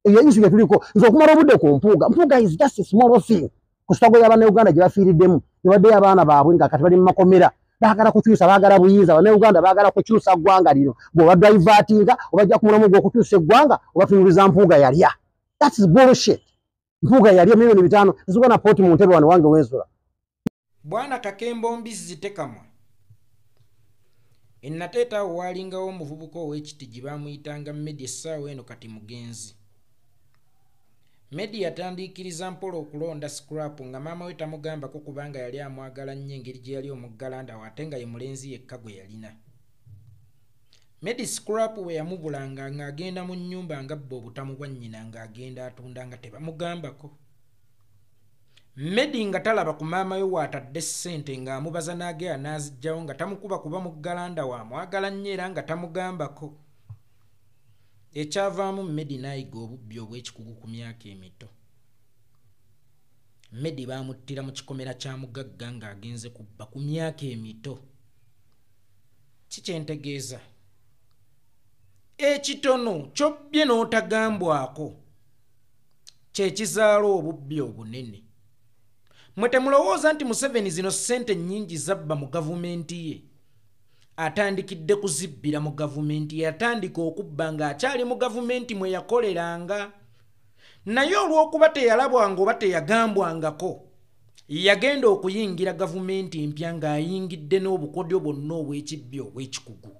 eyo issue yetuliko nzo okumala obudde ku mpuuga is just a small thing ku struggle y'abaana Uganda gye bafiiriddemu ebadde abaana baabwe nga kati bali mu makomera baagala kukyusa baagala buyinza abaana Uganda baagala kukyusa ggwanga lino bw'oba drivatinga obajja ku mulamu gw'okukyusa eggwanga obatunuuliza mpuuga yalya. That's bullshit. Mpuuga yalya milioni 5 zisuka na poti mu ntebe wano wange wensula. Bwana Kakembo Mbizzi tekamwa ennateeta walingawo omuvubuka ow'ekitigi baamuyitanga Medi essaawa eno kati mugenzi. Medi yatandiikiriza mpola okulonda Scrap nga maama we tamugambako kubanga yali amwagala nnyo engeri gye yali omuggalanda ate nga ye mulenzi yekka gwe yalina. Medi Scrap we yamubulanga ng'agenda mu nnyumba nga bbo obutamu bwa nnyina ng'agenda atunda nga tebamugambako. Medi nga talaba ku maama we waatadde ssente ng'amubaza n'agera n'aziggyawo nga tamukuba kuba muggalanda waamwagala nnyo era nga tamugambako. Ekyavaamu Medi n'ayiga obubbi obw'ekikugu ku myaka emito. Medi baamuttira mu kikomera kya mugagga ng'agenze kubba ku myaka emito. Kikyentegeeza ekitono ky'obbye n'otagambwako kye kizaala obubbi obunene. Mwe temulowooza nti Museveni zino ssente nnyingi zabba mu gavumenti ye. Atandikidde kuzibbira mu gavumenti ye, atandika okubba ng'akyali mu gavumenti mwe yakoleranga. Naye olw'okuba teyalabwanga oba teyagambwangako, yagenda okuyingira gavumenti empya ng'ayingidde n'obukodyo bwonna obw'ekibbi obw'ekikugu.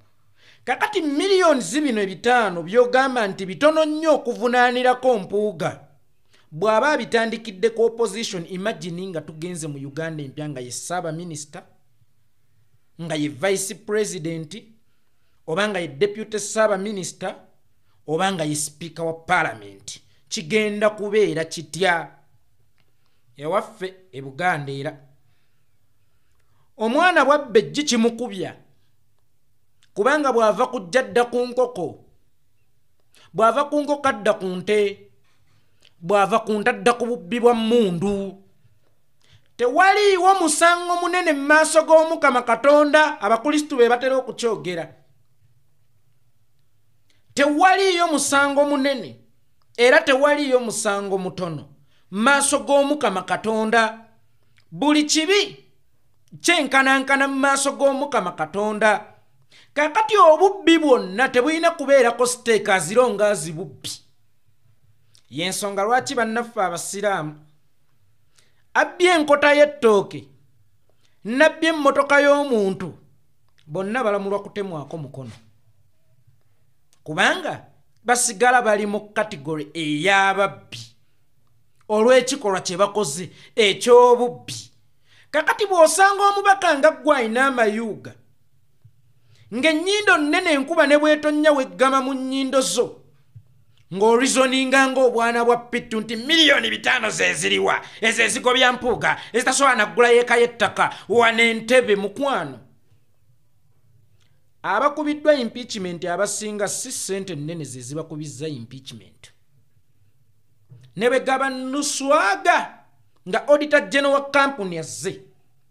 Kakati miliyoni zibino 5 by'ogamba nti bitono nnyo okuvunaanirako mpuuga. Bw'aba bitandikidde ku opposition, imagine nga tugenze mu Uganda empya nga ye Ssaaba Minisita, nga ye Vice President, oba nga ye Deputy Ssaaba Minisita, oba nga ye Speaker wa Parliament. Kigenda kubeera kitya ewaffe e Buganda era. Omwana bwabbe ejji kimukubya kubanga bw'ava kujja dda ku nkoko, bw'ava ku nkoko adda ku nte, bw'ava ku nte adda ku bubbi bwa mmundu. Tewaliiwo musango munene mu maaso g'Omukama Katonda, Abakristu be batera okukyogera. Tewaliiyo musango munene era tewaliiyo musango mutono mu maaso g'Omukama Katonda. Buli kibi kyenkanankana mu maaso g'Omukama Katonda. Kakati obubbi bwonna tebulina kubeerako siteeka azironga azibubbi. Y'ensonga lwaki bannaffe Abasiraamu abbye enkota y'ettooke nabbye emmotoka y'omuntu bonna balamulwa kutemwako mukono, kubanga basigala bali mu kategori ey'ababbi olw'ekikolwa kye bakoze eky'obubbi. Kakati bw'osanga omubaka nga ggwe alina amayuuga ng'ennyindo nnene enkuba ne bwetonnya weggama mu nnyindo zo, ng'orizoninga ng'obwana bwa Pittu nti miliyoni 5 ze ziriwa ezo ezigobya mpuuga ezitasobola naggula yeeka y'ettaka wana Entebbe mukwano. Abakubiddwa impeachment abasinga si ssente nnene ze zibakubizza impeachment. Ne bwe gaba Nuswaga nga Auditor General wa kampuni yazze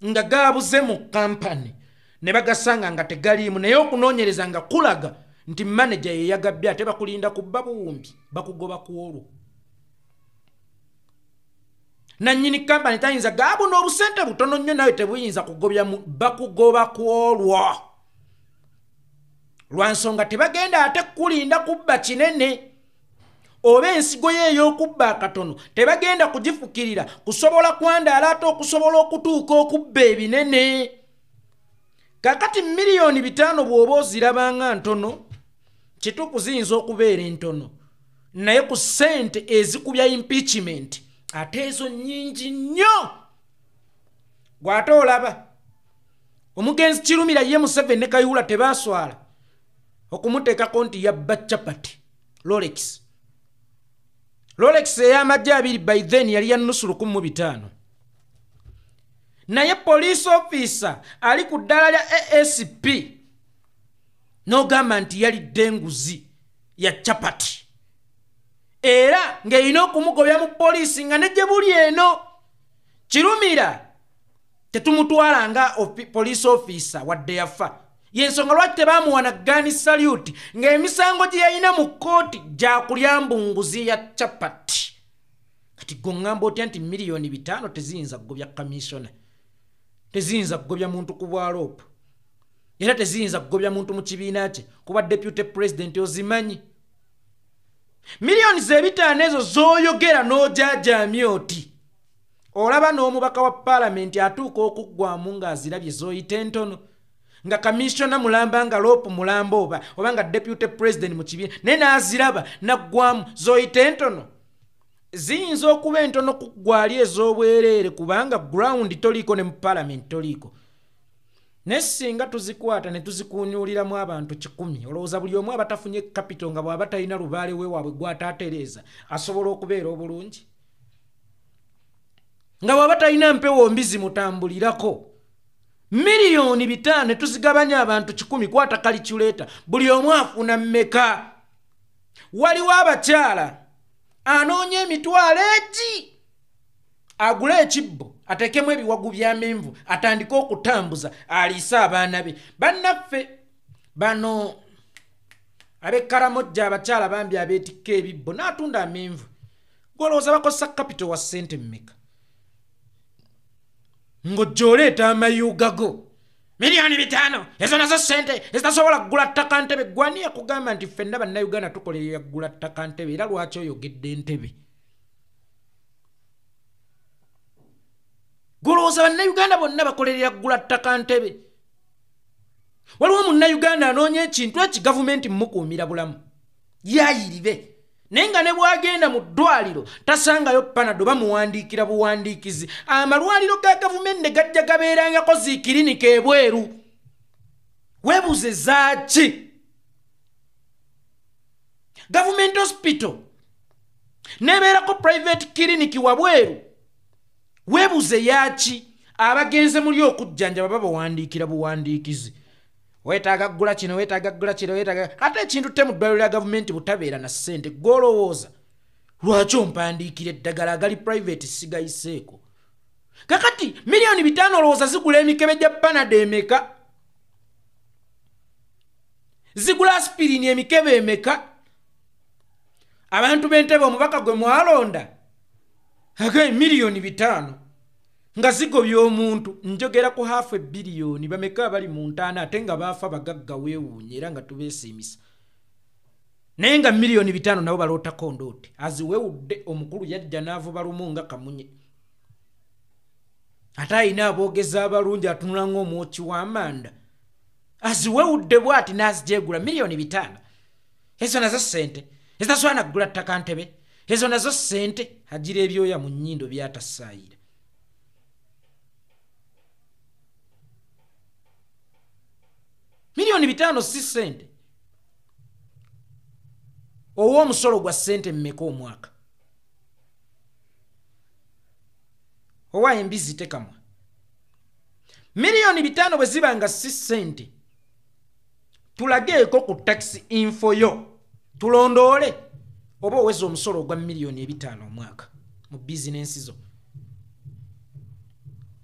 nga gaabuze mu kampani ne bagasanga nga tegaliimu, naye okunoonyereza nga kulaga nti manager ye yagabbye ate bakulinda kubba buwumbi bakugoba ku olwo. Nannyini kampani tayinza gaabuna obusente butono nnyo nawe tebuyinza kugobya bakugoba ku olwo. Lwansonga tebagenda ate kulinda kubba kinene oba ensigo ye ey'okubba akatono tebagenda kugifukirira kusobola kwandaala ate okusobola okutuuka okubba ebinene. Kakati miliyoni 5 bw'oba ozirabanga ntono, kituufu ziyinza okubeera entono, naye ku ssente ezikubya impeachment ate ezo nnyingi nnyo. Gw'ate olaba omugenzi Kirumira ye Museveni ne Kayihura tebaaswala okumuteekako nti yabba capati Rolex. Rolex ey'amagye 2 by then yali ya nusu 1,500. Naye police officer ali ku ddala lya ASP n'ogamba nti yalidde enguzi ya capati era ng'erina okumugobya mu poliisi nga ne gye buli eno. Kirumira tetumutwala nga police officer wadde yafa, yensonga lwaki tebamuwana gani salute ng'emisango gye yalina mu kkooti gya kulya mbunguzi ya chapati. Kati gongamba otya nti miliyoni 5 teziyinza kugobya commissioner, teziyinza kugobya muntu ku bwaloopu, era teziyinza kugobya muntu mu kibiina kye kuba deputy president ozimanyi. Miliyoni 5 ezo z'oyogera n'ojaajamya oti olaba n'omubaka wa paalamenti atuuka okuggwamu ng'azirabye z'oyita entono, nga commissioner mulamba nga loopu mulamba oba nga deputy president mu kibiina naye n'aziraba naggwamu z'oyita entono. Ziyinza okuba entono ku ggwali ez'obwereere kubanga ground toliiko ne mu paalamenti toliiko. Naye singa tuzikwata ne tuzikuunyuuliramu abantu 100 olowooza buli omu abatafunye capital nga bw'aba talina lubaale we waabwe gw'ataatereeza asobola okubeera obulungi? Nga bw'aba talina mpewo mbi zimutambulirako. Miliyoni 5 ne tuzigabanya abantu 100 kwata calculator buli omu afuna mmeka? Waliwo abakyala anoonya emitwalo egi agule ekibbo atekemu ebiwagu by'amenvu atandika okutambuza aliisa abaana be. Bannaffe bano ab'ekkaramojja abakyala bambi abeetikka ebibbo n'atunda amenvu gwolowooza bakozesa capital wa ssente mmeka? Ng'ojja oleeta amayuga go miliyoni 5 ezo nazo ssente ezitasobola kugula ttaka ntebe. Gwani yakugamba nti ffenna bannayuganda tukolerera kugula ttaka ntebe era lwaki oyogedde entebe? Golowooza bannayuganda bonna bakolerera kugula ttaka ntebe? Waliwo munnayuganda anoonya ekintu eki gavumenti mmukuumira bulamu yayiribe naye nga ne bw'agenda mu ddwaliro tasangayo panado bamuwandiikira buwandiikizi. Amalwaliro ga gavumenti ne gajja gabeerangako ziikirinika ebweru. Weebuuze zaaki? Government hospital nebeerako private clinic wabweru. Weebuuze yaaki? Abagenze muli okujjanjaba babawandiikira buwandiikizi. Weetaaga kugula kino, weetaaga kugula kino, weetaaga ate ekintu te mu ddwaliro lya gavumenti butabeera na ssente. Gw'olowooza lwaki ompandiikira eddagala agali private sigayiseeko? Kakati miliyoni 5 olowooza zigula emikebe gya panado emeka? Zigula aspirini emikebe emeka? Abantu b'entebe omubaka gwe mwalonda agaye miliyoni 5 nga zigobya omuntu. Njogera ku $500 million bameka abali mu ntaana ate nga baafa bagagga weewuunye era nga tubeesiimisa. Naye nga miliyoni 5 nabo balootako ndoote aziweewudde. Omukulu yajja n'avuba lumu nga kamunye ate ayina aboogeza abalungi atunula ng'omwoki w'amanda. Aziweewudde bw'ati n'azijeegula miliyoni 5. Ezo nazo ssente ezitasobola na kugula ttaka ntebe. Ezo nazo ssente agira ebyoya mu nnyindo by'atasaayira. Miliyoni 5 si ssente. Ow'omusolo gwa ssente mmeka omwaka? Owa embizi tekamwa. Miliyoni 5 bwe ziba nga si ssente tulageeko ku tax info yo tulondoole oba oweza omusolo gwa miliyoni 5 omwaka mu bizinensi zo.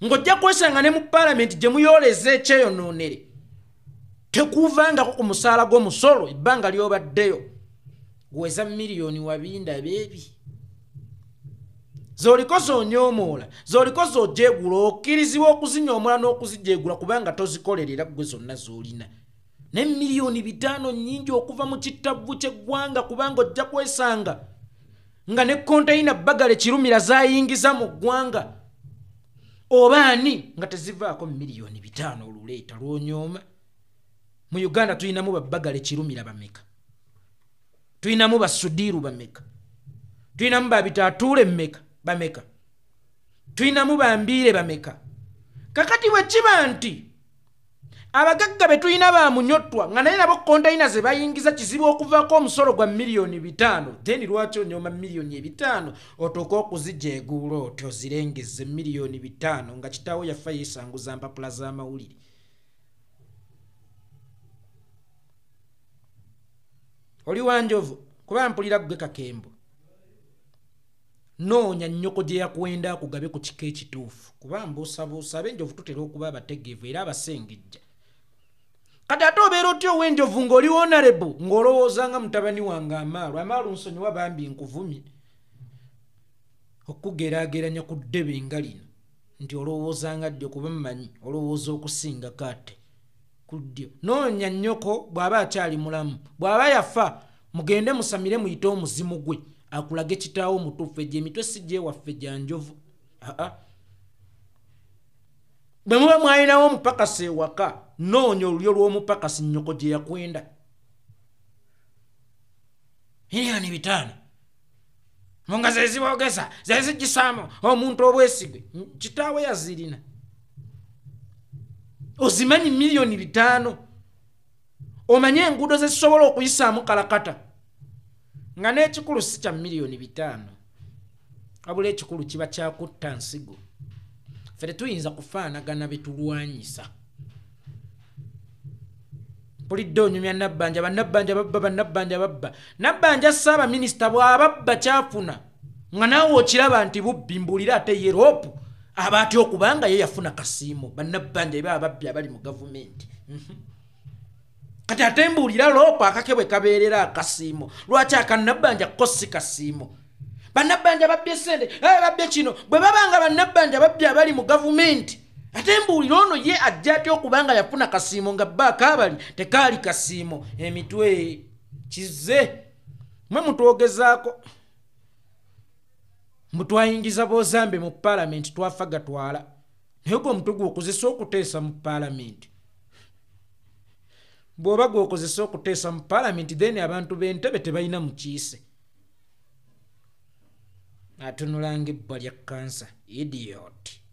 Ng'ojja kwesanga ne mu paalamenti gye muyooleza ekyeyonoonere tekuvangako ku musaala gw'omusolo ebbanga ly'obaddeyo gweza miliyoni wabinda beebi. Z'oliko zoonyoomoola, z'oliko z'ojeegula okkirizibwa okuzinyoomoola n'okuzijeegula kubanga tozikolerera gwe zonna z'olina. Ne miliyoni 5 nnyingi okuva mu kittavu ky'eggwanga kubanga ojja kwesanga nga ne konteyina Bagale Kirumira zaayingiza mu ggwanga oba ani nga tezivaako miliyoni 5 oluleeta lw'onyooma. Mu Uganda tulinamu ba Bagale Kirumira bameka? Tulinamu ba Sudiru bameka? Tulinamu ba Bitatuule mmeka bameka? Tulinamu ba Mbiire bameka? Kakati bwe kiba nti abagagga be tulina baamunyottwa nga naye nabo konteyina ze bayingiza kizibu okuvaako omusolo gwa miliyoni 5, then lwaki onyooma miliyoni 5 otooka okuzijeeguula otyo ozirengeze miliyoni 5 nga kitaawo yafa yeesanguza mpapula z'amawulire? Oli Wanjovu kuba mpulira gwe Kakembo noonya nnyoko gye yakwenda akugabe ku kika ekituufu kuba mbuusabuusa ab'enjovu tutera okuba abategeevu era abasengejja. kati ate obeera otya ow'enjovu ng'oli honorable ng'olowooza nga mutabani wange amaalu nsonyiwa bambi nkuvumye okugeraageranya ku ddebe nga lino nti olowooza nga ddyo kuba mmanyi olowooza okusinga kate ku ddyo noonya nnyoko bw'aba akyali mulamu bw'aba yafa mugende musamire muyite omuzimu gwe akulage kitaawo mutuufu egyo emitwe si gyewaffe gya njovu bwe muba mwalinawo omupakasi ewaka noonya olulyo lw'omupakasi nnyoko gye yakwenda miliyoni 5 nga zezibogeza zezigisaamu omuntu obwesigwe kitaawe yazirina ozimanyi miliyoni 5 omanye enguudo zezisobola okuyisaamu kalakata nga n'ekikulu si kya miliyoni 5 wabula ekikulu kiba kyakutta nsigo ffe tetuyinza kufaanagana betulwanyisa pulidde onyumya Nabbanja bannabanja Nabbanja Ssaabaminisita bw'ababba kyafuna nga naawe okiraba nti bubbi mbuulira ate ye Rope aba atya okubanga ye yafuna kasiimo bannabbanja eba ababbi abali mu gavumenti kati ate mbuulira Rope akake bwe kabeerera akasiimo lwaki akannabbanja ko si kasiimo bannabbanja babbye sente babbye kino bwe babanga bannabbanja babbi abali mu gavumenti ate mbuulira ono ye ajja atya okubanga yafuna kasiimo nga bbaaka abali tekaali kasiimo emitwe kize mwe mutwogezaako mutwayingiza bozambe mu paalamenti twafa gatwala naye gwe omutwe gw'okozesa okuteesa mu paalamenti bw'oba gw'okozesa okuteesa mu paalamenti then abantu b'entebe tebalina mukiise atunulanga ebbwa lya kansa idiot